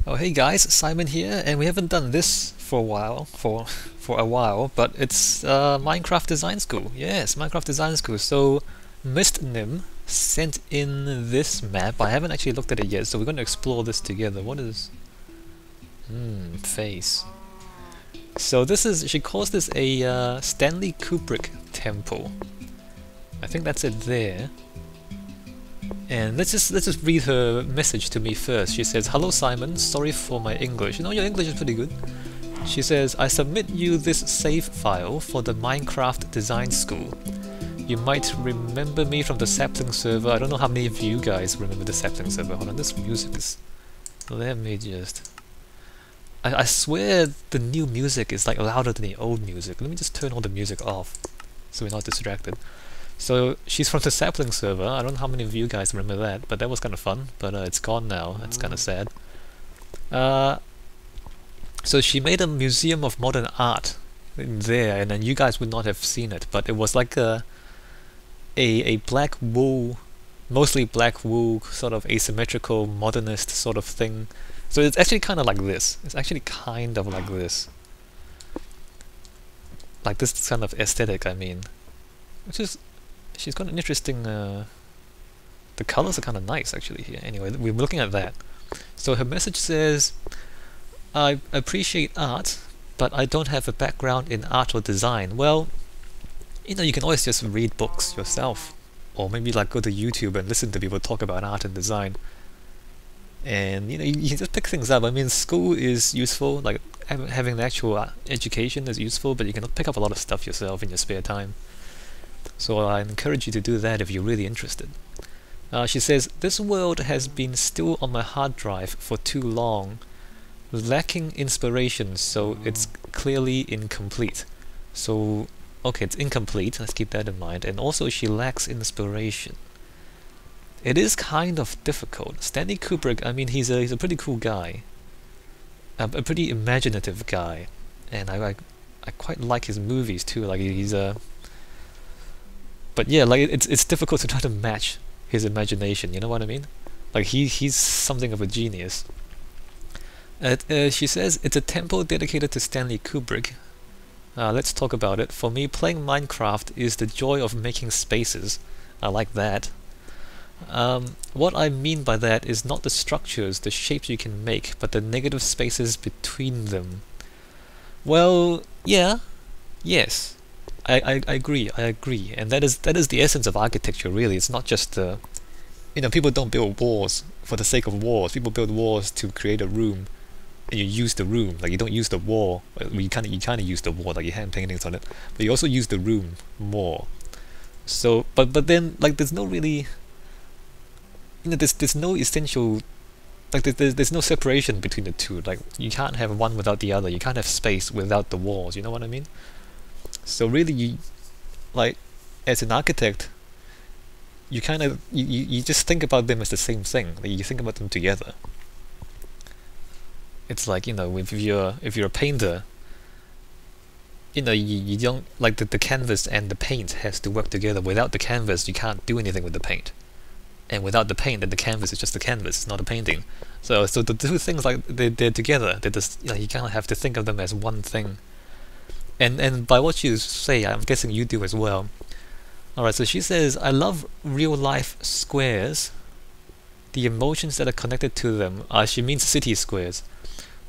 Oh hey guys, Simon here, and we haven't done this for a while, but it's Minecraft Design School. Yes, Minecraft Design School. So Mistnim sent in this map. I haven't actually looked at it yet, so we're going to explore this together. What is face? So this is, she calls this a Stanley Kubrick temple. I think that's it there. And let's just read her message to me first. She says, "Hello Simon, sorry for my English." You know, your English is pretty good. She says, "I submit you this save file for the Minecraft Design School. You might remember me from the sapling server." I don't know how many of you guys remember the sapling server. Hold on, this music is... Let me just... I swear the new music is like louder than the old music. Let me just turn all the music off so we're not distracted. So she's from the sapling server. I don't know how many of you guys remember that, but that was kind of fun. But it's gone now. That's kind of sad. So she made a museum of modern art in there, and then you guys would not have seen it, but it was like a black wool, mostly black wool, sort of asymmetrical modernist sort of thing. So it's actually kind of like this. It's actually kind of like this. Like this kind of aesthetic, I mean. Which is... She's got an interesting... the colors are kind of nice actually here. Anyway, we're looking at that. So her message says, "I appreciate art, but I don't have a background in art or design." Well, you know, you can always just read books yourself. Or maybe like go to YouTube and listen to people talk about art and design. And you know, you just pick things up. I mean, school is useful, like having the actual education is useful, but you can pick up a lot of stuff yourself in your spare time. So I encourage you to do that if you're really interested. She says, "This world has been still on my hard drive for too long, lacking inspiration, so it's clearly incomplete." So, okay, it's incomplete, let's keep that in mind. And also she lacks inspiration. It is kind of difficult. Stanley Kubrick, I mean, he's a pretty cool guy. A pretty imaginative guy. And I quite like his movies too, like he's a... But yeah, like it's difficult to try to match his imagination, you know what I mean? Like he's something of a genius. She says, "It's a temple dedicated to Stanley Kubrick. Let's talk about it. For me, playing Minecraft is the joy of making spaces." I like that. What I mean by that is not the structures, the shapes you can make, but the negative spaces between them. Well, yeah, yes. I agree, and that is the essence of architecture, really. It's not just you know, people don't build walls for the sake of walls. People build walls to create a room, and you use the room. Like you don't use the wall. Well, you kind of use the wall, like you hand paintings on it, but you also use the room more. So, but then like there's no really, you know, there's no essential, like there's no separation between the two. Like you can't have one without the other. You can't have space without the walls. You know what I mean? So really, you, like, as an architect, you kind of you just think about them as the same thing. Like, you think about them together. It's like, you know, if you're a painter, you know, you don't, like, the canvas and the paint has to work together. Without the canvas, you can't do anything with the paint, and without the paint, then the canvas is just the canvas. It's not a painting. So the two things, like, they're together. They're just, you know, you kind of have to think of them as one thing. And by what you say, I'm guessing you do as well. Alright, so she says, "I love real-life squares. The emotions that are connected to them," she means city squares.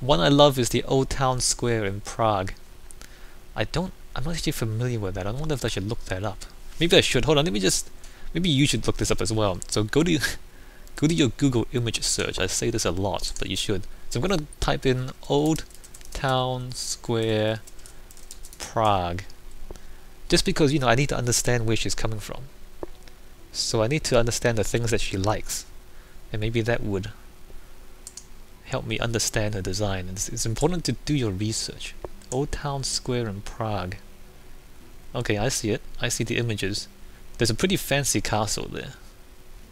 "One I love is the Old Town Square in Prague." I'm not actually familiar with that. I wonder if I should look that up. Maybe I should. Hold on, maybe you should look this up as well. So go to your Google image search. I say this a lot, but you should. So I'm gonna type in Old Town Square Prague, just because, you know, I need to understand where she's coming from. So I need to understand the things that she likes, and maybe that would help me understand her design. It's important to do your research. Old Town Square in Prague. Okay, I see it. I see the images. There's a pretty fancy castle there.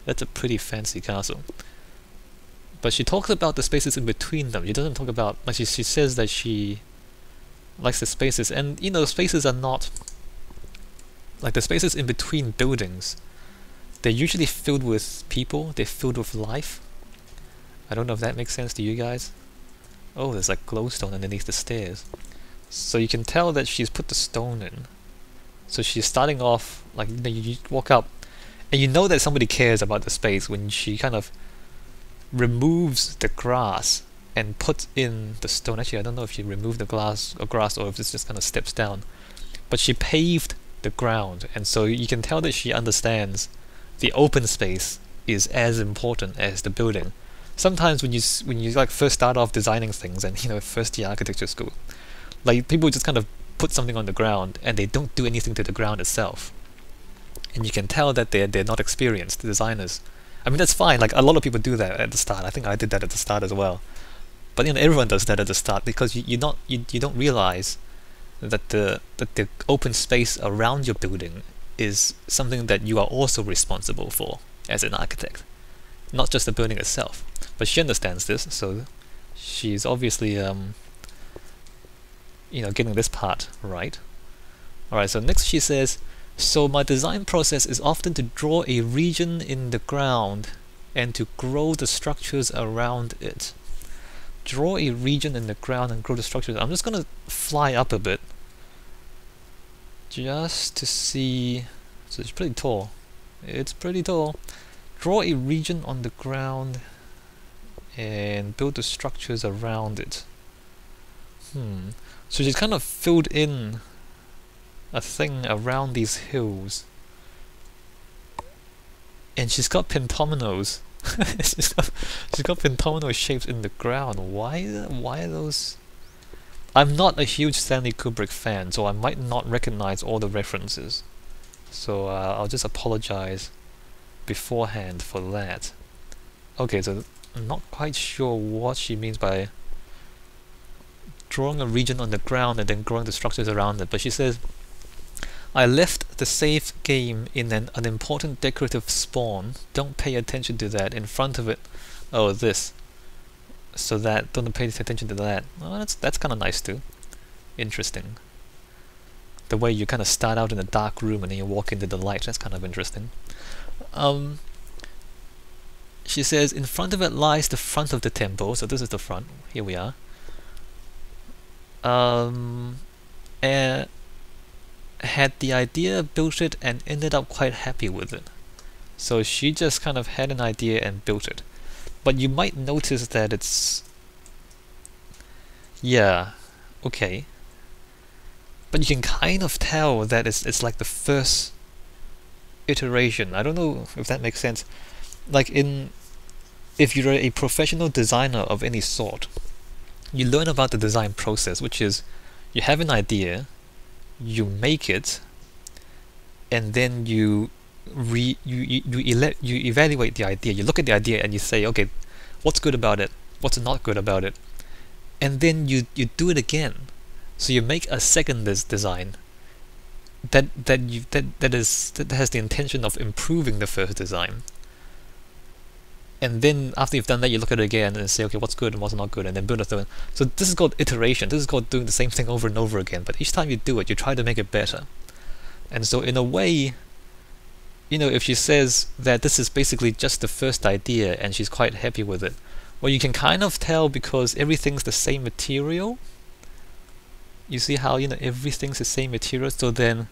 That's a pretty fancy castle. But she talks about the spaces in between them. She doesn't talk about, like, she says that she likes the spaces, and you know, the spaces are not like the spaces in between buildings. They're usually filled with people, they're filled with life, I don't know if that makes sense to you guys. Oh, there's like glowstone underneath the stairs. So you can tell that she's put the stone in. So she's starting off, like, you know, you walk up, and you know that somebody cares about the space when she kind of removes the grass and puts in the stone. Actually, I don't know if she removed the grass or if it's just kind of steps down. But she paved the ground, and so you can tell that she understands the open space is as important as the building. Sometimes when you like first start off designing things, and you know, first year architecture school, like people just kind of put something on the ground and they don't do anything to the ground itself, and you can tell that they're not experienced designers. I mean, that's fine. Like a lot of people do that at the start. I think I did that at the start as well. But you know, everyone does that at the start because you don't realize that the open space around your building is something that you are also responsible for as an architect, not just the building itself. But she understands this, so she's obviously you know, getting this part right. Alright, so next she says, so my design process is often to draw a region in the ground and to grow the structures around it. Draw a region in the ground and grow the structures. I'm just gonna fly up a bit just to see. So it's pretty tall. It's pretty tall. Draw a region on the ground and build the structures around it. So she's kind of filled in a thing around these hills, and she's got pentominoes. she's got pentomino shapes in the ground. Why are those? I'm not a huge Stanley Kubrick fan, so I might not recognize all the references. So I'll just apologize beforehand for that. Okay, so I'm not quite sure what she means by drawing a region on the ground and then growing the structures around it, but she says, I left the save game in an unimportant decorative spawn. Don't pay attention to that. In front of it, oh, this. So that, don't pay attention to that. Oh, that's kind of nice too. Interesting. The way you kind of start out in a dark room and then you walk into the light, that's kind of interesting. She says, in front of it lies the front of the temple. So this is the front. Here we are. Had the idea, built it, and ended up quite happy with it. So she just kind of had an idea and built it. But you might notice that it's... yeah, okay. But you can kind of tell that it's like the first iteration. I don't know if that makes sense. Like if you're a professional designer of any sort, you learn about the design process, which is you have an idea, you make it, and then you evaluate the idea. You look at the idea and you say, okay, what's good about it? What's not good about it? And then you do it again. So you make a second design that has the intention of improving the first design. And then after you've done that, you look at it again and say, okay, what's good and what's not good, and then build a third one. So this is called iteration. This is called doing the same thing over and over again. But each time you do it, you try to make it better. And so in a way, you know, if she says that this is basically just the first idea and she's quite happy with it, well, you can kind of tell because everything's the same material. You see how, you know, everything's the same material. So then,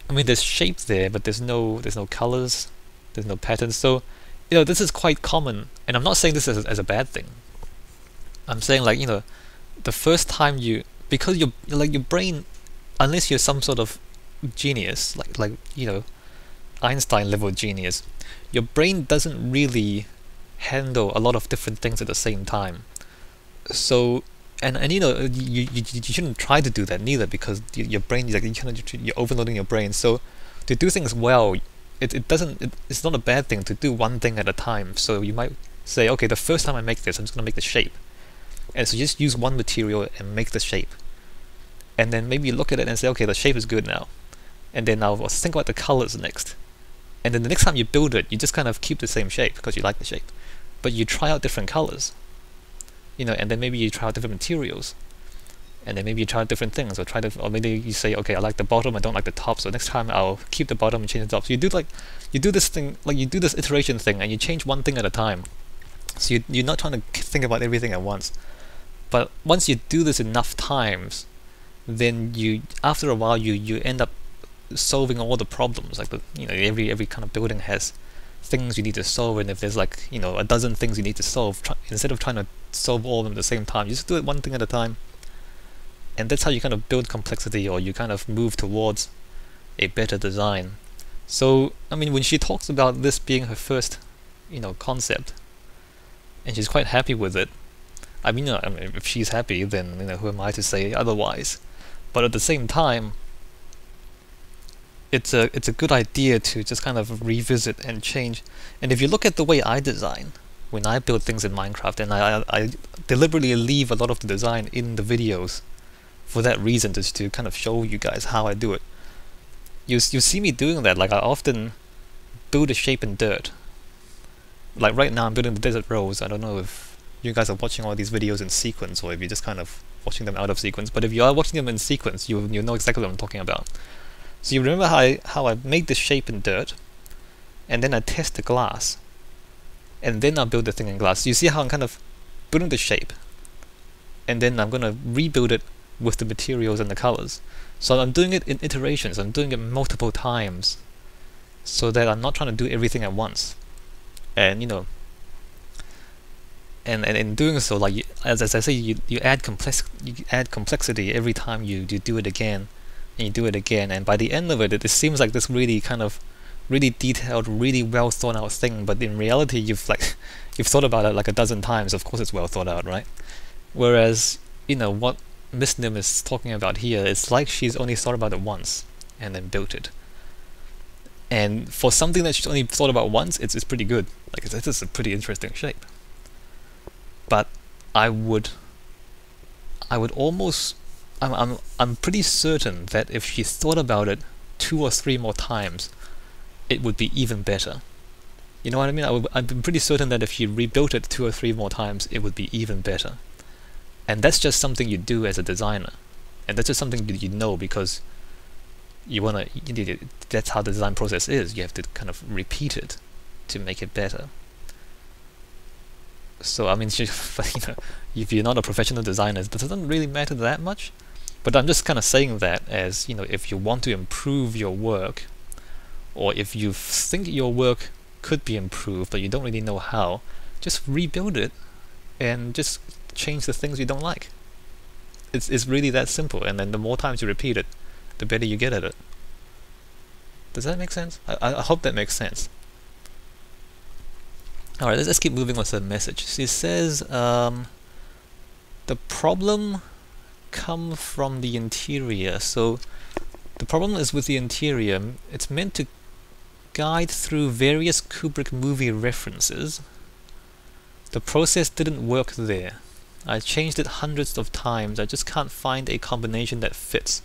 I mean, there's shape there, but there's no colors, there's no patterns. So, you know, this is quite common, and I'm not saying this as a bad thing. I'm saying, like, you know, the first time because you're like, your brain, unless you're some sort of genius, like you know, Einstein level genius, your brain doesn't really handle a lot of different things at the same time. So, and you know, you shouldn't try to do that neither, because your brain, like, you're overloading your brain. So to do things well, it's not a bad thing to do one thing at a time. So you might say, okay, the first time I make this, I'm just going to make the shape. And so just use one material and make the shape. And then maybe you look at it and say, okay, the shape is good now. And then now think about the colors next. And then the next time you build it, you just kind of keep the same shape because you like the shape. But you try out different colors. You know, and then maybe you try out different materials. And then maybe you try out different things, or maybe you say, okay, I like the bottom, I don't like the top, so next time I'll keep the bottom and change the top. So you do this thing, like you do this iteration thing, and you change one thing at a time. So you're not trying to think about everything at once. But once you do this enough times, then after a while you end up solving all the problems. Like every kind of building has things you need to solve, and if there's like a dozen things you need to solve, instead of trying to solve all of them at the same time, you just do it one thing at a time. And that's how you kind of build complexity, or you kind of move towards a better design. So I mean, when she talks about this being her first concept, and she's quite happy with it, I mean if she's happy, then who am I to say otherwise? But at the same time, it's a good idea to just kind of revisit and change. And if you look at the way I design when I build things in Minecraft, and I deliberately leave a lot of the design in the videos for that reason, just to kind of show you guys how I do it. You see me doing that. Like, I often build a shape in dirt. Like right now I'm building the desert rose. I don't know if you guys are watching all these videos in sequence, or if you're just kind of watching them out of sequence, but if you are watching them in sequence, you know exactly what I'm talking about. So you remember how I made the shape in dirt, and then I test the glass, and then I build the thing in glass. So you see how I'm kind of building the shape, and then I'm going to rebuild it with the materials and the colors. So I'm doing it in iterations. I'm doing it multiple times, so that I'm not trying to do everything at once. And and in doing so, like as I say, you add complexity every time you do it again, and you do it again, and by the end of it, it seems like this really kind of really detailed, really well thought out thing. But in reality, you've thought about it like a dozen times. Of course, it's well thought out, right? Whereas what Mistnim is talking about here, it's like she's only thought about it once and then built it. And for something that she's only thought about once, it's pretty good. Like, this is a pretty interesting shape. But I'm pretty certain that if she thought about it 2 or 3 more times, it would be even better. You know what I mean? I'm pretty certain that if she rebuilt it 2 or 3 more times, it would be even better. And that's just something you do as a designer, and that's just something you know, because that's how the design process is. You have to kind of repeat it to make it better. So I mean, if you're not a professional designer, it doesn't really matter that much. But I'm just kind of saying that as if you want to improve your work, or if you think your work could be improved but you don't really know how, just rebuild it and just change the things you don't like. It's really that simple, and then the more times you repeat it, the better you get at it. Does that make sense? I hope that makes sense. Alright, let's keep moving on to the message. She says, the problem come from the interior. So the problem is with the interior. It's meant to guide through various Kubrick movie references. The process didn't work there. I changed it hundreds of times. I just can't find a combination that fits.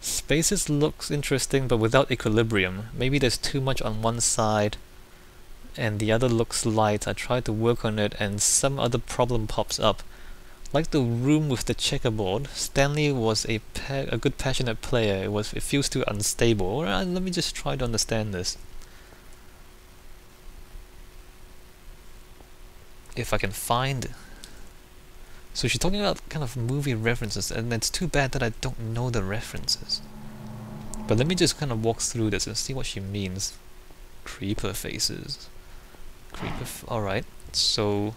Spaces looks interesting, but without equilibrium. Maybe there's too much on one side and the other looks light. I tried to work on it and some other problem pops up. Like the room with the checkerboard, Stanley was a good passionate player. It feels too unstable. Alright, let me just try to understand this. If I can find... So she's talking about kind of movie references, and it's too bad that I don't know the references. But let me just kind of walk through this and see what she means. Creeper faces. Alright, so...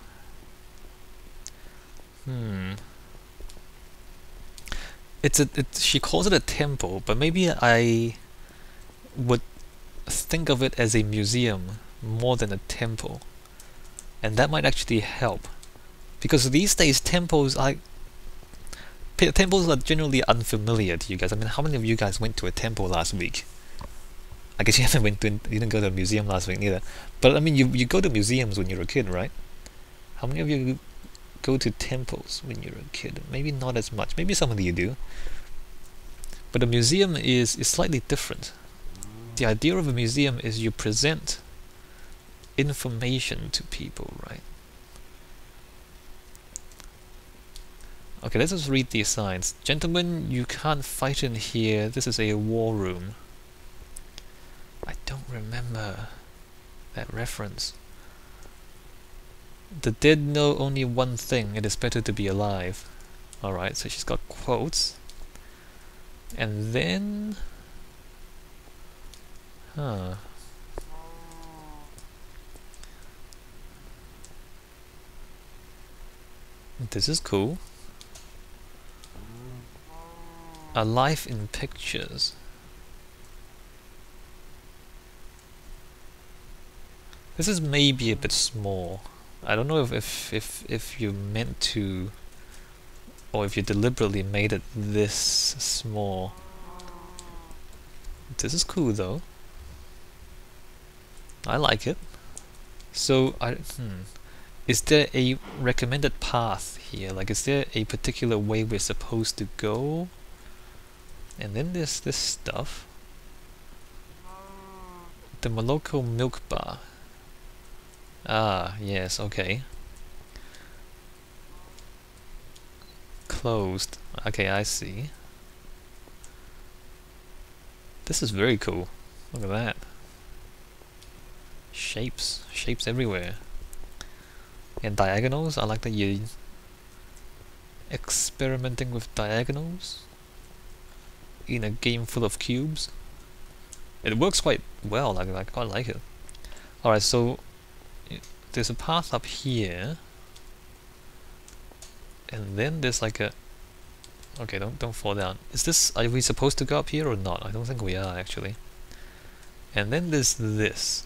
She calls it a temple, but maybe I would think of it as a museum more than a temple. And that might actually help. Because these days temples are generally unfamiliar to you guys. I mean, how many of you guys went to a temple last week? I guess you didn't go to a museum last week neither. But I mean, you go to museums when you're a kid, right? How many of you go to temples when you're a kid? Maybe not as much. Maybe some of you do. But a museum is slightly different. The idea of a museum is you present information to people, right? Okay, let's just read these signs. Gentlemen, you can't fight in here. This is a war room. I don't remember that reference. The dead know only one thing, it is better to be alive. Alright, so she's got quotes. And then... Huh. This is cool. A life in pictures. This is maybe a bit small. I don't know if you meant to, or if you deliberately made it this small. This is cool though. I like it. So is there a recommended path here? Like, is there a particular way we're supposed to go? And then there's this stuff. The Moloko Milk Bar. Ah, yes, okay. Closed. Okay, I see. This is very cool. Look at that. Shapes. Shapes everywhere. And diagonals. I like that you're experimenting with diagonals in a game full of cubes. It works quite well. I quite like it. Alright, so there's a path up here, and then there's like a... Okay, don't fall down. Is this... Are we supposed to go up here or not? I don't think we are, actually. And then there's this.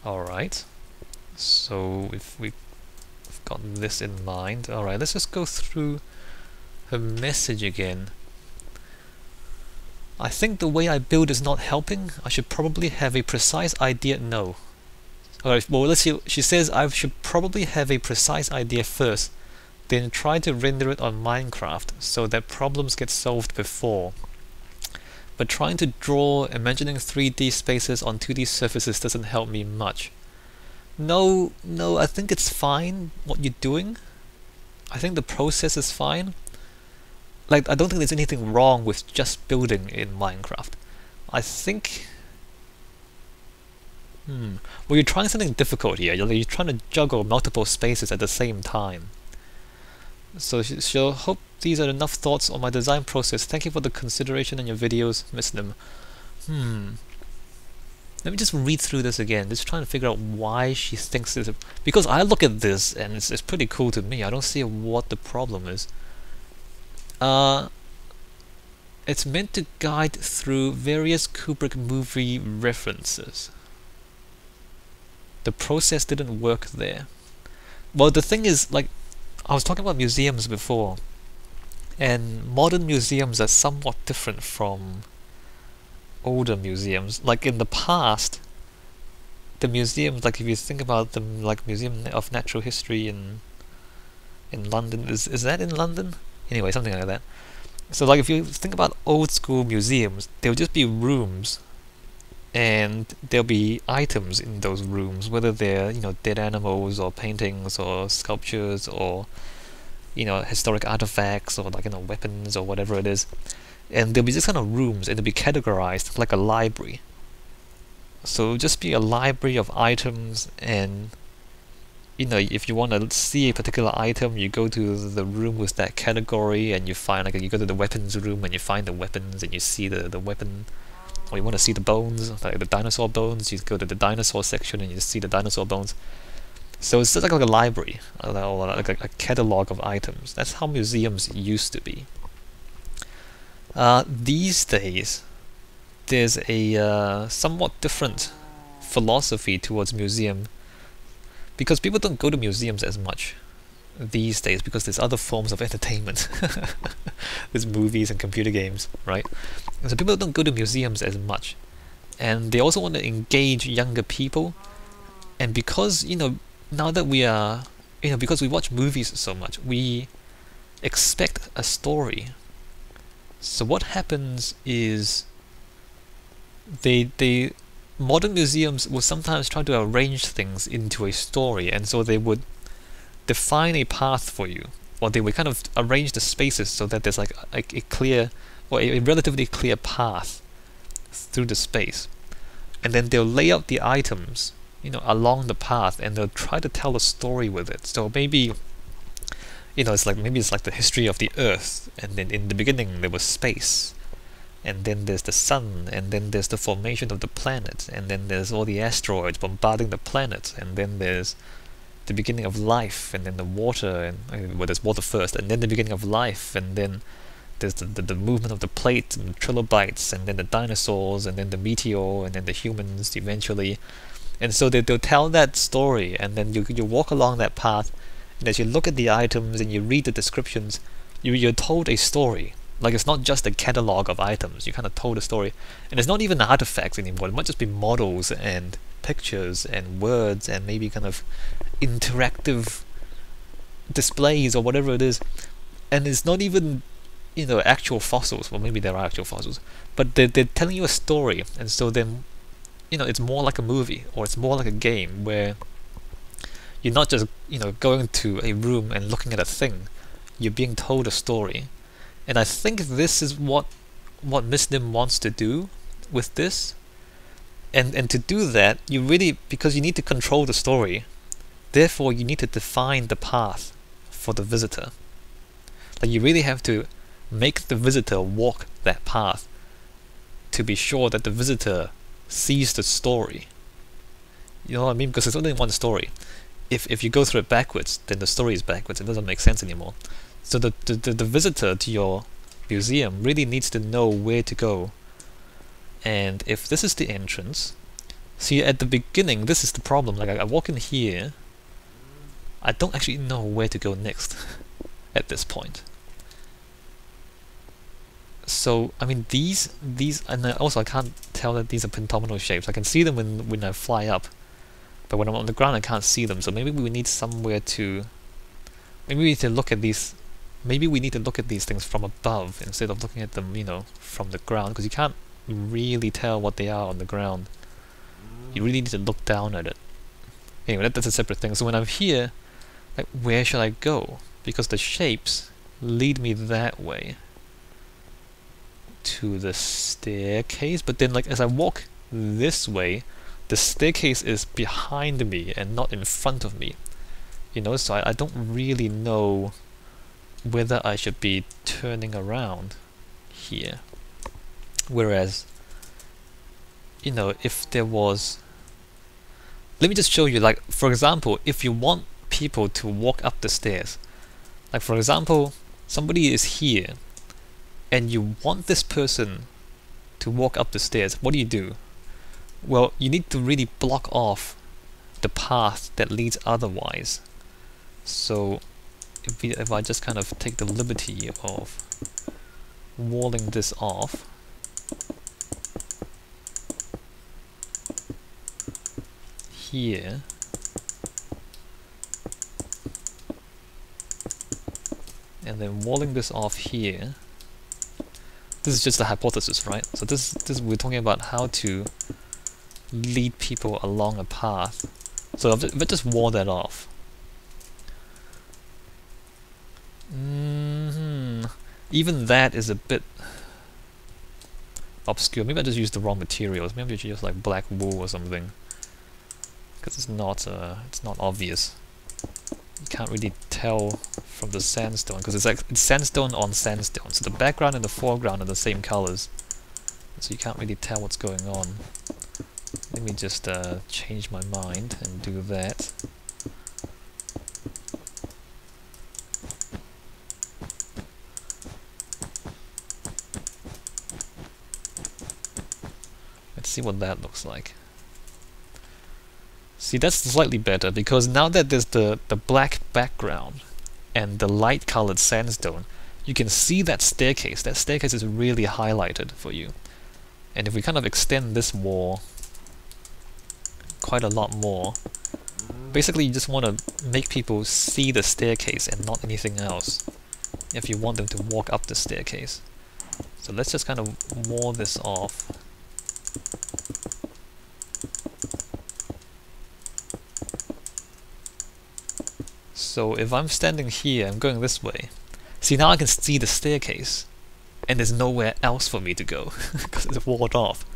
Alright. So if we've got this in mind... Alright, let's just go through her message again. I think the way I build is not helping. I should probably have a precise idea... No. Alright, well, let's see. She says I should probably have a precise idea first, then try to render it on Minecraft so that problems get solved before. But trying to draw imagining 3D spaces on 2D surfaces doesn't help me much. No, I think it's fine what you're doing. I think the process is fine. Like, I don't think there's anything wrong with just building in Minecraft. I think... Well, you're trying something difficult here. You're trying to juggle multiple spaces at the same time. So she'll hope these are enough thoughts on my design process. Thank you for the consideration in your videos, Mistnim. Let me just read through this again, just trying to figure out why she thinks this. Because I look at this and it's pretty cool to me. I don't see what the problem is. It's meant to guide through various Kubrick movie references. The process didn't work there. Well, the thing is, like, I was talking about museums before, and modern museums are somewhat different from older museums. Like, in the past, the museums, like, if you think about them, like Museum of Natural History in London, is that in London? Anyway, something like that. So, like, if you think about old school museums, there'll just be rooms, and there'll be items in those rooms, whether they're, you know, dead animals or paintings or sculptures or, you know, historic artifacts or, like, you know, weapons or whatever it is. And there'll be just kind of rooms, and they'll be categorized like a library. So it'll just be a library of items, and, you know, if you want to see a particular item, you go to the room with that category, and you find, like, you go to the weapons room and you find the weapons, and you see the weapon. Or you want to see the bones, like the dinosaur bones, you go to the dinosaur section and you see the dinosaur bones. So it's just like a library, or like a catalogue of items. That's how museums used to be. These days, there's a somewhat different philosophy towards museum, because people don't go to museums as much these days because there's other forms of entertainment. There's movies and computer games, right? And so people don't go to museums as much, and they also want to engage younger people. And because, you know, now that we are, you know, because we watch movies so much, we expect a story. So what happens is modern museums will sometimes try to arrange things into a story, and so they would define a path for you, or they would kind of arrange the spaces so that there's like a clear, or a relatively clear path through the space. And then they'll lay out the items along the path, and they'll try to tell a story with it. So maybe, it's like the history of the Earth, and then in the beginning there was space, and then there's the sun, and then there's the formation of the planet, and then there's all the asteroids bombarding the planet, and then there's the beginning of life, and then the water, and there's water first, and then the beginning of life, and then there's the movement of the plate and the trilobites, and then the dinosaurs, and then the meteor, and then the humans eventually. And so they'll tell that story, and then you walk along that path, and as you look at the items and you read the descriptions, you're told a story. Like, it's not just a catalog of items, you kind of told a story. And it's not even artifacts anymore, it might just be models and pictures and words and maybe kind of interactive displays or whatever it is. And it's not even actual fossils. Well, maybe there are actual fossils, but they're telling you a story. And so then it's more like a movie, or it's more like a game where you're not just going to a room and looking at a thing, you're being told a story. And I think this is what Mistnim wants to do with this. And to do that, because you need to control the story, therefore you need to define the path for the visitor. Like, you really have to make the visitor walk that path to be sure that the visitor sees the story. You know what I mean? Because there's only one story. If you go through it backwards, then the story is backwards. It doesn't make sense anymore. So the visitor to your museum really needs to know where to go. And if this is the entrance, see, at the beginning, this is the problem. Like, I walk in here, I don't actually know where to go next at this point. So, I mean, these, and also I can't tell that these are pentagonal shapes. I can see them when I fly up, but when I'm on the ground I can't see them. So maybe we need somewhere to, maybe we need to look at these, maybe we need to look at these things from above instead of looking at them, from the ground, because you can't really tell what they are on the ground. You really need to look down at it. Anyway, that's a separate thing. So when I'm here, like, where should I go? Because the shapes lead me that way to the staircase, but then, like, as I walk this way, the staircase is behind me and not in front of me. So I don't really know whether I should be turning around here. Whereas, if there was, let me just show you, like, for example, if you want people to walk up the stairs, like, for example, somebody is here and you want this person to walk up the stairs, what do? Well, you need to really block off the path that leads otherwise. So if I just kind of take the liberty of walling this off, here, and then walling this off here. This is just a hypothesis, right? So this we're talking about how to lead people along a path. So if I just wall that off, even that is a bit obscure. Maybe I just used the wrong materials. Maybe I should use like black wool or something, because it's not obvious. You can't really tell from the sandstone, because it's sandstone on sandstone, so the background and the foreground are the same colors, so you can't really tell what's going on. Let me just change my mind and do that. Let's see what that looks like. See, that's slightly better, because now that there's the black background and the light colored sandstone, you can see that staircase. That staircase is really highlighted for you. And if we kind of extend this wall quite a lot more, basically you just want to make people see the staircase and not anything else if you want them to walk up the staircase. So let's just kind of wall this off. So if I'm standing here, I'm going this way. See, now I can see the staircase, and there's nowhere else for me to go, because it's walled off.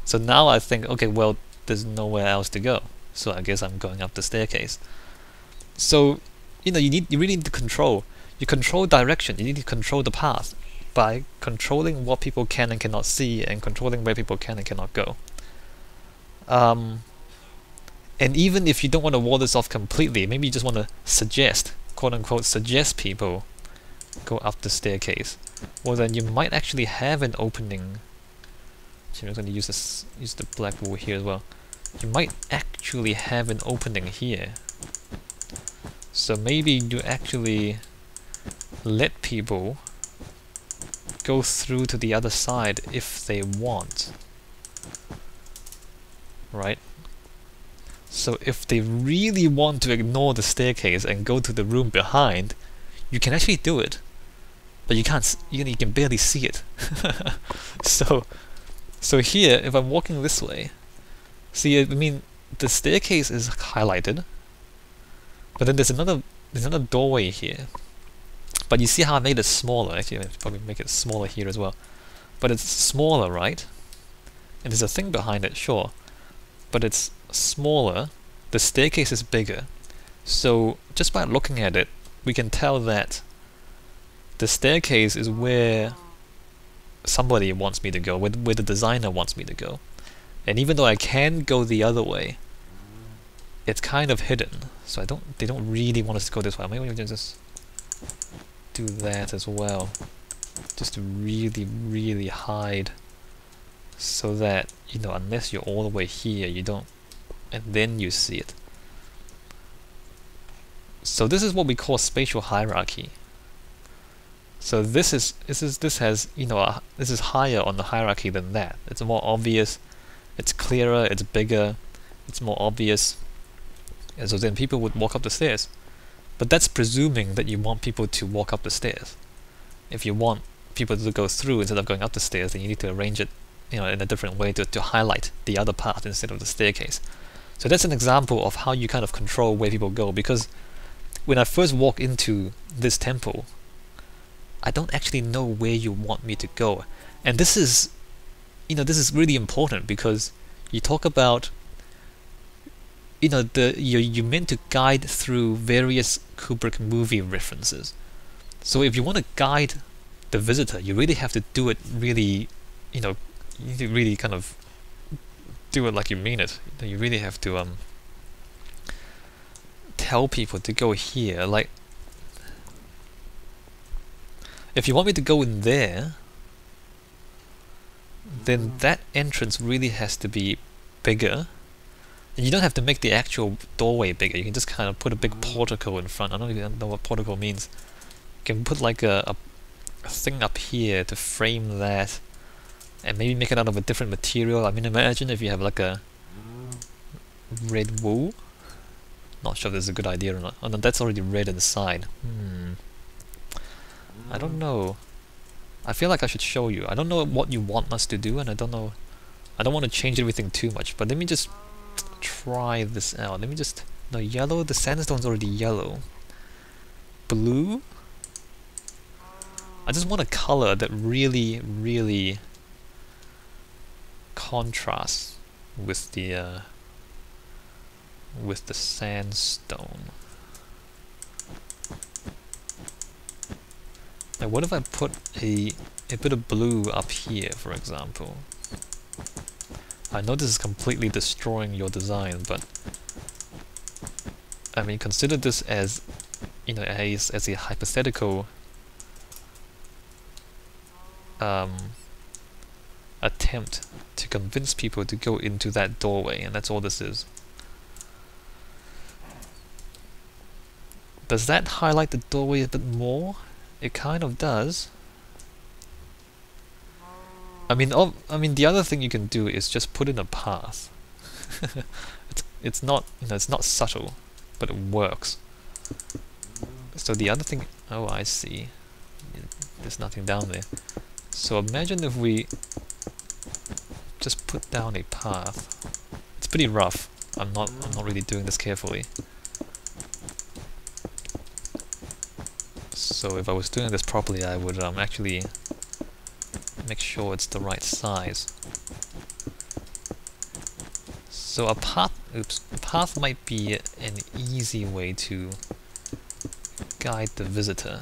So now I think, okay, well, there's nowhere else to go. so I guess I'm going up the staircase. So, you really need to control. You control direction, you need to control the path by controlling what people can and cannot see, and controlling where people can and cannot go. And even if you don't want to wall this off completely, maybe you just want to suggest, quote unquote, suggest people go up the staircase. Well, then you might actually have an opening. So I'm going to use the black wool here as well. You might actually have an opening here. So maybe you actually let people go through to the other side if they want. Right? So if they really want to ignore the staircase and go to the room behind, you can actually do it, but you can't. You can barely see it. So here, if I'm walking this way, see, I mean, the staircase is highlighted, but then there's another doorway here. But you see how I made it smaller? Actually, I should probably make it smaller here as well. But it's smaller, right? And there's a thing behind it, sure, but it's smaller. The staircase is bigger. So just by looking at it, we can tell that the staircase is where somebody wants me to go, where the designer wants me to go. And even though I can go the other way, it's kind of hidden. So they don't really want us to go this way. Maybe we can just do that as well, just to really, really hide, so that, unless you're all the way here, you don't, and then you see it. So this is what we call spatial hierarchy. So this is higher on the hierarchy than that. It's more obvious, it's clearer, it's bigger, it's more obvious. And so then people would walk up the stairs. But that's presuming that you want people to walk up the stairs. If you want people to go through instead of going up the stairs, then you need to arrange it, in a different way to highlight the other path instead of the staircase. So that's an example of how you kind of control where people go, because when I first walk into this temple, I don't actually know where you want me to go. And this is really important, because you talk about, you're meant to guide through various Kubrick movie references. So if you want to guide the visitor, you really have to do it really, you need to really kind of do it like you mean it. You really have to tell people to go here. Like, if you want me to go in there, then that entrance really has to be bigger. And you don't have to make the actual doorway bigger. You can just kind of put a big portico in front. I don't even know what portico means. You can put like a thing up here to frame that, and maybe make it out of a different material. I mean, imagine if you have like a red wool. Not sure if this is a good idea or not. Oh no, that's already red inside. I don't know. I feel like I should show you. I don't know what you want us to do, and I don't want to change everything too much, but let me just try this out. Let me just... No, yellow, the sandstone's already yellow. Blue? I just want a color that really, really contrasts with the sandstone. Now what if I put a bit of blue up here, for example? I know this is completely destroying your design, but I mean, consider this as, as a hypothetical attempt to convince people to go into that doorway, and that's all this is. Does that highlight the doorway a bit more? It kind of does. I mean, the other thing you can do is just put in a path. it's not, it's not subtle, but it works. So the other thing, oh, I see. There's nothing down there. So imagine if we just put down a path. It's pretty rough. I'm not really doing this carefully. So if I was doing this properly, I would actually make sure it's the right size. So a path path might be an easy way to guide the visitor.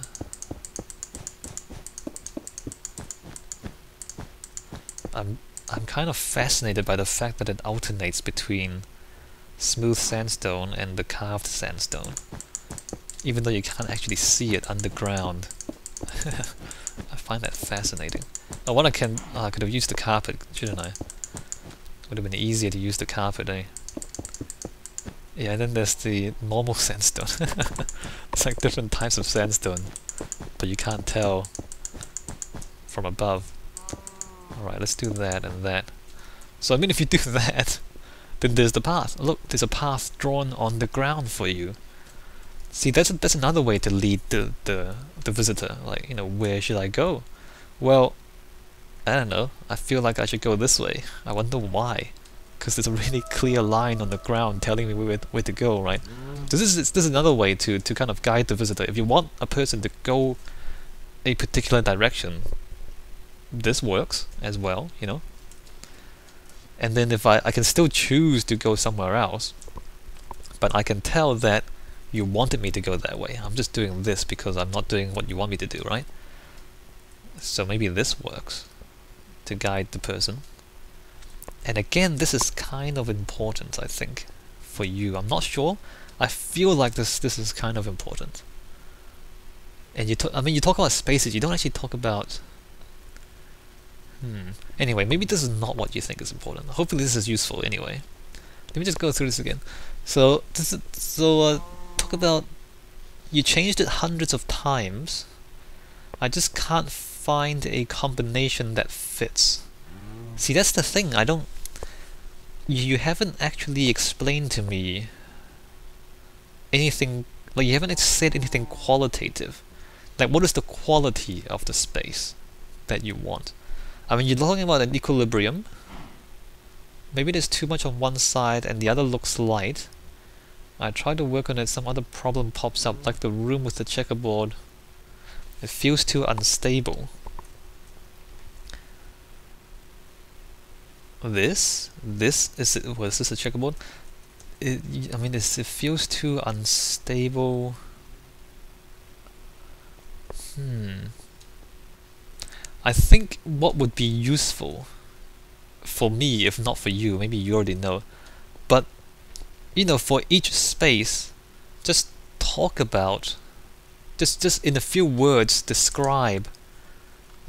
I'm kind of fascinated by the fact that it alternates between smooth sandstone and the carved sandstone, even though you can't actually see it underground. I find that fascinating. Oh, what I could have used the carpet, shouldn't I? Would have been easier to use the carpet, eh? Yeah, and then there's the normal sandstone. It's like different types of sandstone, but you can't tell from above. Alright, let's do that and that. So I mean, if you do that, then there's the path. Look, there's a path drawn on the ground for you. See, that's another way to lead the visitor. Like, you know, where should I go? Well, I don't know. I feel like I should go this way. I wonder why. Because there's a really clear line on the ground telling me where to go, right? So this is another way to kind of guide the visitor. If you want a person to go a particular direction, this works as well, you know. And then if I can still choose to go somewhere else, but I can tell that you wanted me to go that way. I'm just doing this because I'm not doing what you want me to do, right? So maybe this works to guide the person. And again, this is kind of important, I think, for you. I'm not sure. I feel like this is kind of important. And you talk about spaces. You don't actually talk about. Anyway, maybe this is not what you think is important. Hopefully, this is useful. Anyway, let me just go through this again. So talk about. You changed it hundreds of times. I just can't find a combination that fits. See, that's the thing. You haven't actually explained to me anything. Like, you haven't said anything qualitative. Like, what is the quality of the space that you want? I mean, you're talking about an equilibrium. Maybe there's too much on one side and the other looks light. I try to work on it, some other problem pops up, like the room with the checkerboard. It feels too unstable. Was this a checkerboard? I mean, it feels too unstable. I think what would be useful for me, if not for you, maybe you already know, but you know, for each space, just talk about, just in a few words, describe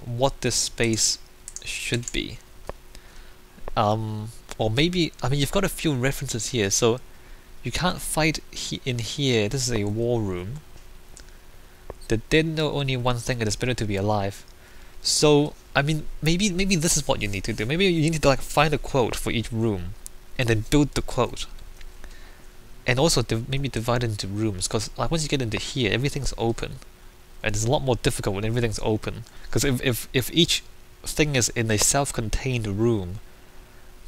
what this space should be. Or maybe, I mean, you've got a few references here, so you can't fight in here. This is a war room. The dead know only one thing: it is better to be alive. So, I mean, maybe this is what you need to do. Maybe you need to like find a quote for each room, and then build the quote. And also maybe divide it into rooms, because like once you get into here, everything's open, and it's a lot more difficult when everything's open. Because if each thing is in a self-contained room,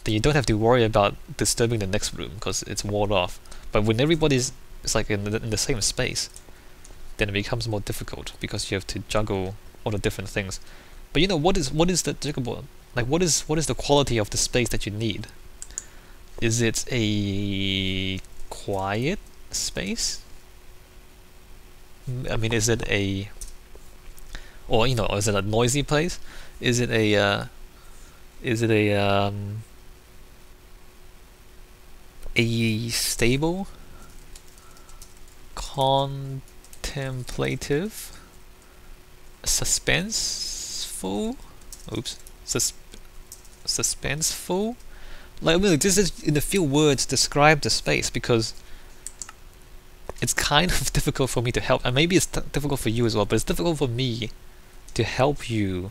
then you don't have to worry about disturbing the next room because it's walled off. But when everybody's like in the same space, then it becomes more difficult because you have to juggle all the different things. But you know, what is the checkerboard? Like, what is the quality of the space that you need? Is it a quiet space? I mean, is it a, or you know, or is it a noisy place? Is it a stable, contemplative, suspenseful, suspenseful? Like, I mean, this is in a few words describe the space, because it's kind of difficult for me to help, and maybe it's difficult for you as well, but it's difficult for me to help you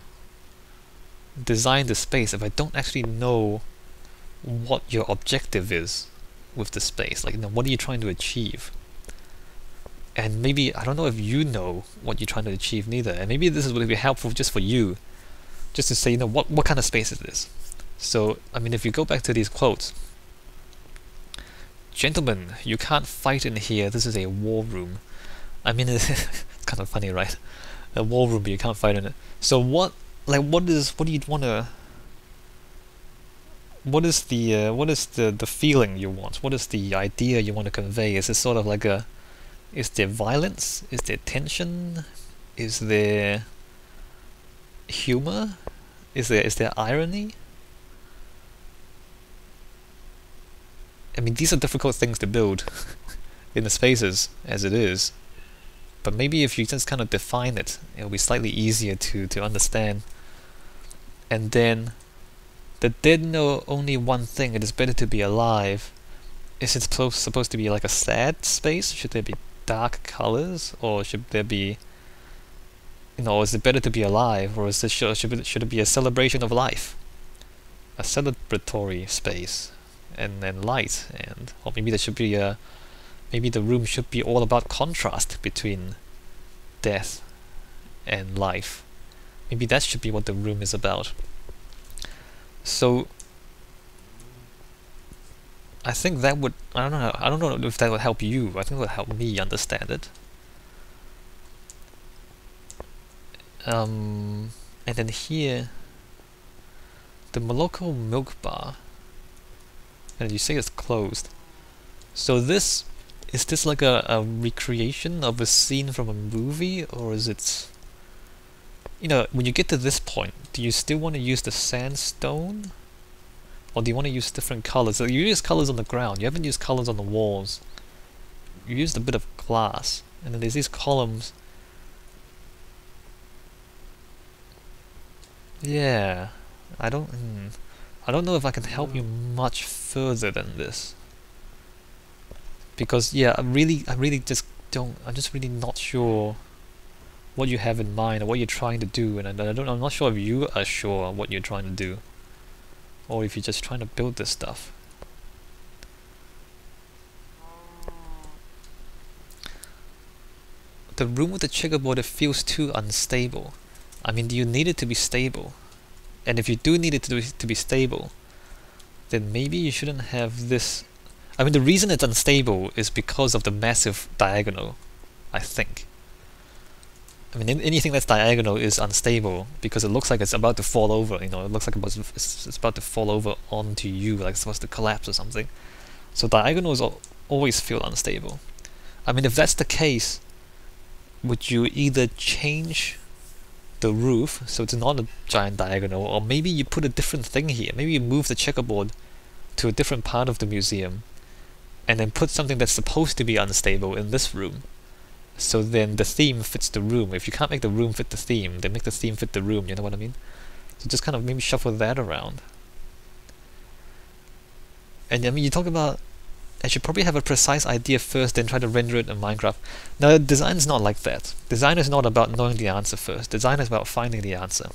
design the space if I don't actually know what your objective is with the space. Like, you know, what are you trying to achieve? And maybe, I don't know if you know what you're trying to achieve neither, and maybe this is would be helpful just for you, just to say, you know, what kind of space is this? So, I mean, if you go back to these quotes, gentlemen, you can't fight in here, this is a war room. I mean, it's kind of funny, right? A war room, but you can't fight in it. So what do you want to, what is the feeling you want? What is the idea you want to convey? Is it sort of like a, is there violence? Is there tension? Is there humor? Is there irony? I mean, these are difficult things to build in the spaces as it is. But maybe if you just kind of define it, it'll be slightly easier to understand. And then, the dead know only one thing: it is better to be alive. Is it supposed to be like a sad space? Should there be dark colors, or should there be, is it better to be alive, or is this should it be a celebration of life, a celebratory space, and light, and or maybe there should be a, maybe the room should be all about contrast between death and life. Maybe that should be what the room is about. So I think that would, I don't know if that would help you. I think it would help me understand it. And then here, the Moloko milk bar, and you say it's closed. So is this like a recreation of a scene from a movie, or is it, when you get to this point, do you still want to use the sandstone? Or do you want to use different colors? So you use colors on the ground, you haven't used colors on the walls. You used a bit of glass, and then there's these columns. Yeah, I don't know if I can help you much further than this. Because yeah, I'm just really not sure what you have in mind or what you're trying to do, and I'm not sure if you are sure what you're trying to do, or if you're just trying to build this stuff. The room with the checkerboard, it feels too unstable. I mean, do you need it to be stable? And if you do need it to be stable, then maybe you shouldn't have this. I mean, the reason it's unstable is because of the massive diagonal, I think. I mean, anything that's diagonal is unstable because it looks like it's about to fall over, it looks like it's about to fall over onto you, like it's supposed to collapse or something. So diagonals always feel unstable. I mean, if that's the case, would you either change the roof so it's not a giant diagonal, or maybe you put a different thing here? Maybe you move the checkerboard to a different part of the museum and then put something that's supposed to be unstable in this room. So then the theme fits the room. If you can't make the room fit the theme, then make the theme fit the room, you know what I mean? So just kind of maybe shuffle that around. And I mean, you talk about, I should probably have a precise idea first, then try to render it in Minecraft. Now, design is not like that. Design is not about knowing the answer first. Design is about finding the answer.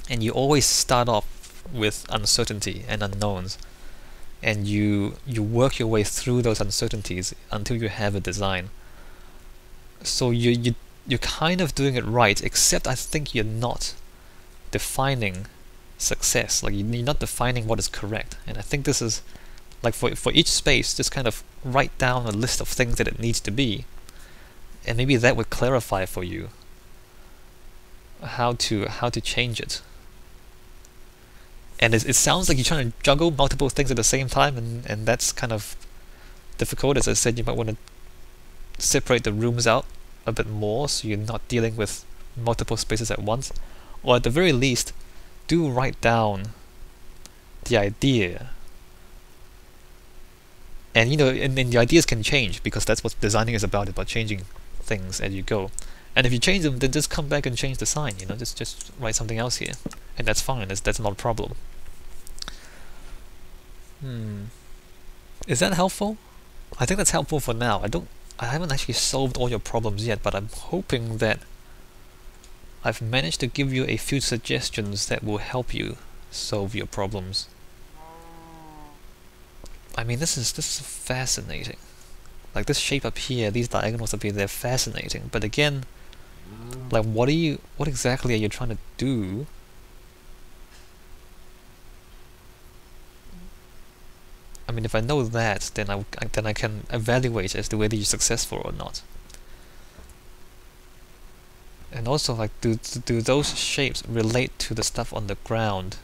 And you always start off with uncertainty and unknowns. And you work your way through those uncertainties until you have a design. So you're kind of doing it right, except I think you're not defining success. Like, you're not defining what is correct. And I think this is, like, for each space, just kind of write down a list of things that it needs to be, and maybe that would clarify for you how to change it. And it sounds like you're trying to juggle multiple things at the same time, and that's kind of difficult. As I said, you might want to separate the rooms out a bit more so you're not dealing with multiple spaces at once, or at the very least, do write down the idea. And and the ideas can change, because that's what designing is about changing things as you go. And if you change them, then just come back and change the sign, just write something else here, and that's fine. That's not a problem. Is that helpful? I think that's helpful for now. I haven't actually solved all your problems yet, but I'm hoping that I've managed to give you a few suggestions that will help you solve your problems. I mean, this is fascinating. Like, this shape up here, these diagonals up here, they're fascinating. But again, like, what exactly are you trying to do? I mean, if I know that, then I can evaluate as to whether you're successful or not. And also, like, do those shapes relate to the stuff on the ground?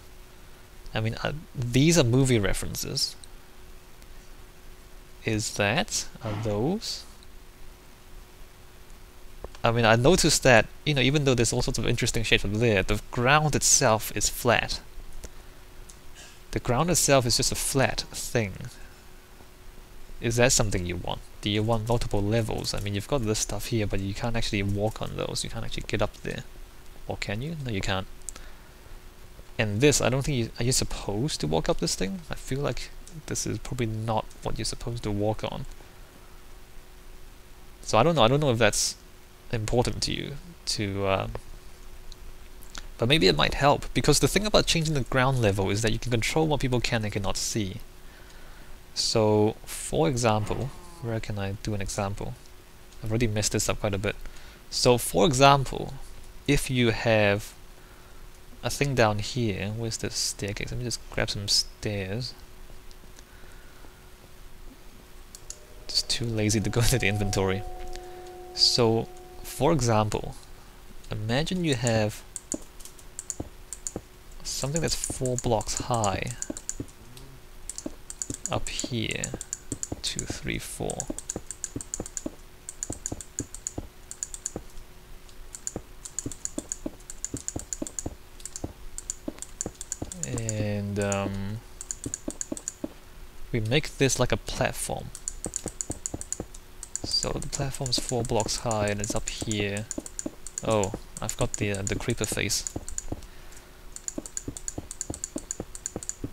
I mean, these are movie references. Is that? Are those? I mean, I noticed that, you know, even though there's all sorts of interesting shapes up there, the ground itself is flat. The ground itself is just a flat thing. Is that something you want? Do you want multiple levels? I mean, you've got this stuff here, but you can't actually walk on those. You can't actually get up there. Or can you? No, you can't. And this, I don't think you... Are you supposed to walk up this thing? I feel like this is probably not what you're supposed to walk on. So I don't know. I don't know if that's important to you. But maybe it might help. Because the thing about changing the ground level is that you can control what people can and cannot see. So, for example, where can I do an example? I've already messed this up quite a bit. So, for example, if you have a thing down here, where's the staircase? Let me just grab some stairs. Just too lazy to go to the inventory. So, for example, imagine you have something that's 4 blocks high up here. 2, 3, 4. And we make this like a platform. So the platform's 4 blocks high and it's up here. Oh, I've got the creeper face.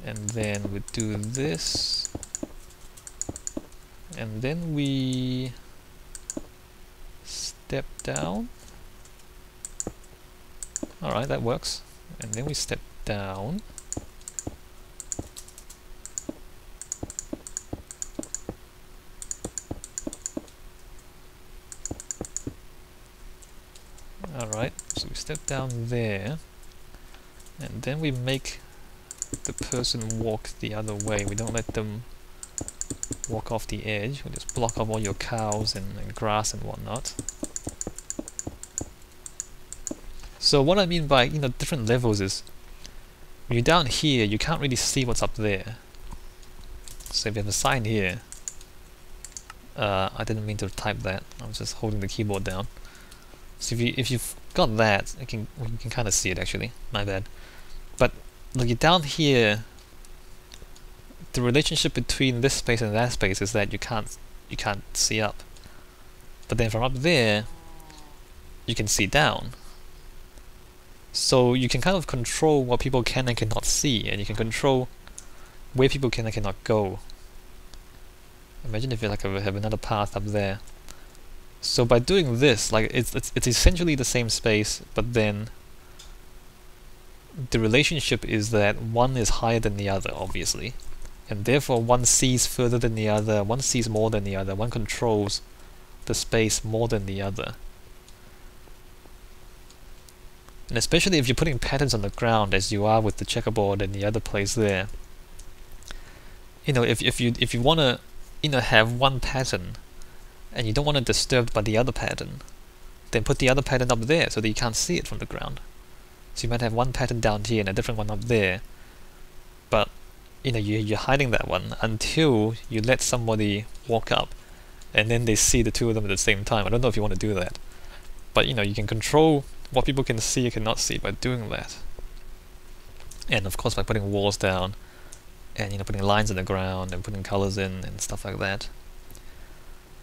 And then we do this. And then we step down. Alright, that works. And then we step down. Alright, so we step down there. And then we make the person walk the other way. We don't let them walk off the edge. We just block off all your cows and grass and whatnot. So what I mean by, you know, different levels is when you're down here, you can't really see what's up there. So if you have a sign here, I didn't mean to type that. I was just holding the keyboard down. So if you've got that, you can kind of see it actually. My bad. But look, you're down here. The relationship between this space and that space is that you can't see up. But then from up there, you can see down. So you can kind of control what people can and cannot see, and you can control where people can and cannot go. Imagine if you have another path up there. So by doing this, like it's essentially the same space, but then the relationship is that one is higher than the other, obviously. And therefore one sees further than the other, one sees more than the other, one controls the space more than the other. And especially if you're putting patterns on the ground as you are with the checkerboard and the other place there. You know, if you wanna, you know, have one pattern and you don't want it disturbed by the other pattern, then put the other pattern up there so that you can't see it from the ground. So you might have one pattern down here and a different one up there, but you know, you're hiding that one until you let somebody walk up and then they see the two of them at the same time. I don't know if you want to do that, but you know, you can control what people can see and cannot see by doing that. And of course by putting walls down and, you know, putting lines in the ground and putting colors in and stuff like that.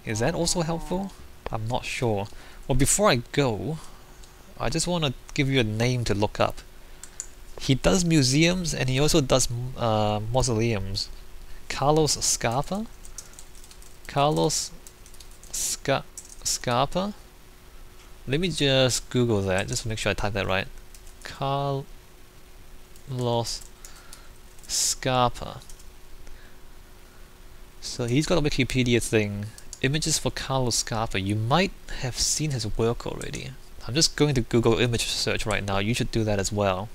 Is that also helpful? I'm not sure. Well, before I go, I just want to give you a name to look up. He does museums and he also does mausoleums. Carlos Scarpa? Carlos Scarpa? Let me just Google that, just to make sure I type that right. Carlos Scarpa. So he's got a Wikipedia thing. Images for Carlos Scarpa. You might have seen his work already. I'm just going to Google image search right now. You should do that as well.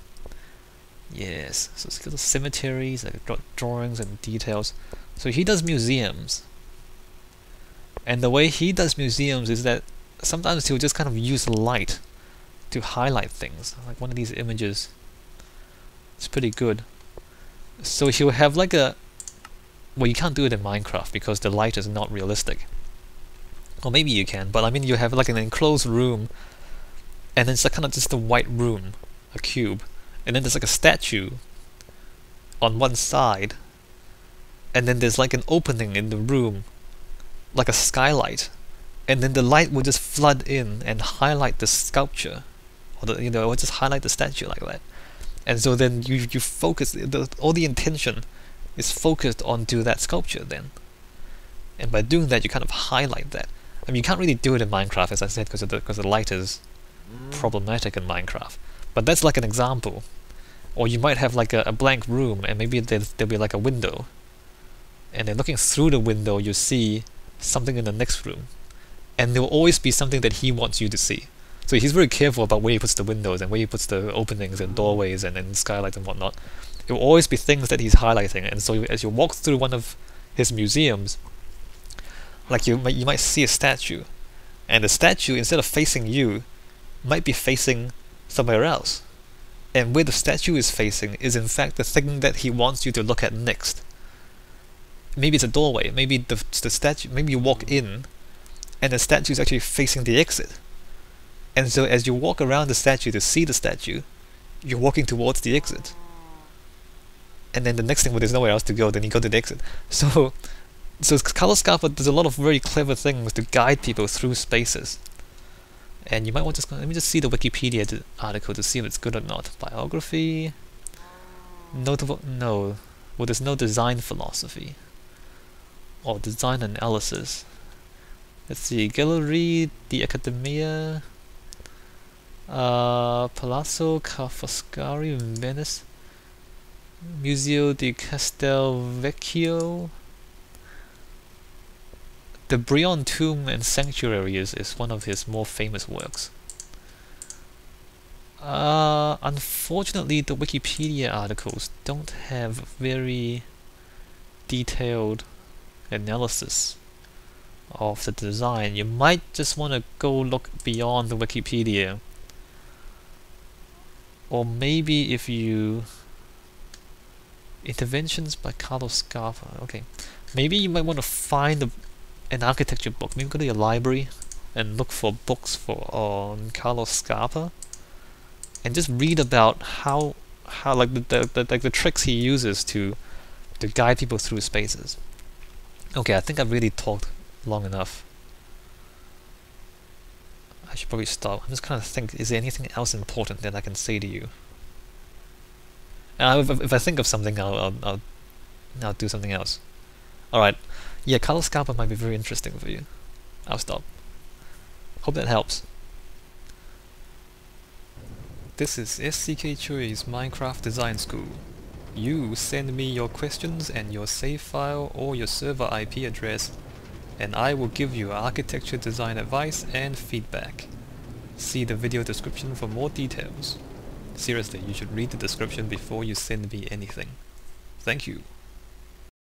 Yes, so it's little cemeteries, like drawings and details. So he does museums. And the way he does museums is that sometimes he'll just kind of use light to highlight things. Like one of these images. It's pretty good. So he'll have like a... Well, you can't do it in Minecraft because the light is not realistic. Or maybe you can, but I mean you have like an enclosed room, and then it's like kind of just a white room, a cube, and then there's like a statue on one side, and then there's like an opening in the room, like a skylight, and then the light will just flood in and highlight the sculpture, or the, it will just highlight the statue like that. And so then you focus, all the intention is focused onto that sculpture then. And by doing that, you kind of highlight that. I mean, you can't really do it in Minecraft, as I said, because the light is problematic in Minecraft. But that's like an example. Or you might have like a blank room, and maybe there'll be like a window. And then looking through the window, you see something in the next room. And there will always be something that he wants you to see. So he's very careful about where he puts the windows and where he puts the openings and doorways and skylights and whatnot. It will always be things that he's highlighting, and so as you walk through one of his museums, like you might see a statue, and the statue, instead of facing you, might be facing somewhere else. And where the statue is facing is in fact the thing that he wants you to look at next. Maybe it's a doorway, maybe the statue, maybe you walk in, and the statue is actually facing the exit. And so as you walk around the statue to see the statue, you're walking towards the exit. And then the next thing, when there's nowhere else to go, then you go to the exit. So Carlos Scarpa does a lot of very clever things to guide people through spaces. And you might want to let me just see the Wikipedia article to see if it's good or not. Biography, notable, no. Well, there's no design philosophy or design analysis. Let's see, Gallery di Accademia, Palazzo Foscari in Venice, Museo di Castelvecchio. The Brion Tomb and Sanctuary is one of his more famous works. Unfortunately, the Wikipedia articles don't have very detailed analysis of the design. You might just want to go look beyond the Wikipedia. Or maybe if you... Interventions by Carlos Scarpa. Okay. Maybe you might want to find an architecture book. Maybe go to your library and look for books on Carlos Scarpa, and just read about how like the tricks he uses to guide people through spaces. Okay, I think I've really talked long enough. I should probably stop. I'm just kind of think, is there anything else important that I can say to you? If I think of something, I'll do something else. Alright, yeah, Carlos Scarpa might be very interesting for you. I'll stop. Hope that helps. This is SCKChui's Minecraft Design School. You send me your questions and your save file or your server IP address, and I will give you architecture design advice and feedback. See the video description for more details. Seriously, you should read the description before you send me anything. Thank you.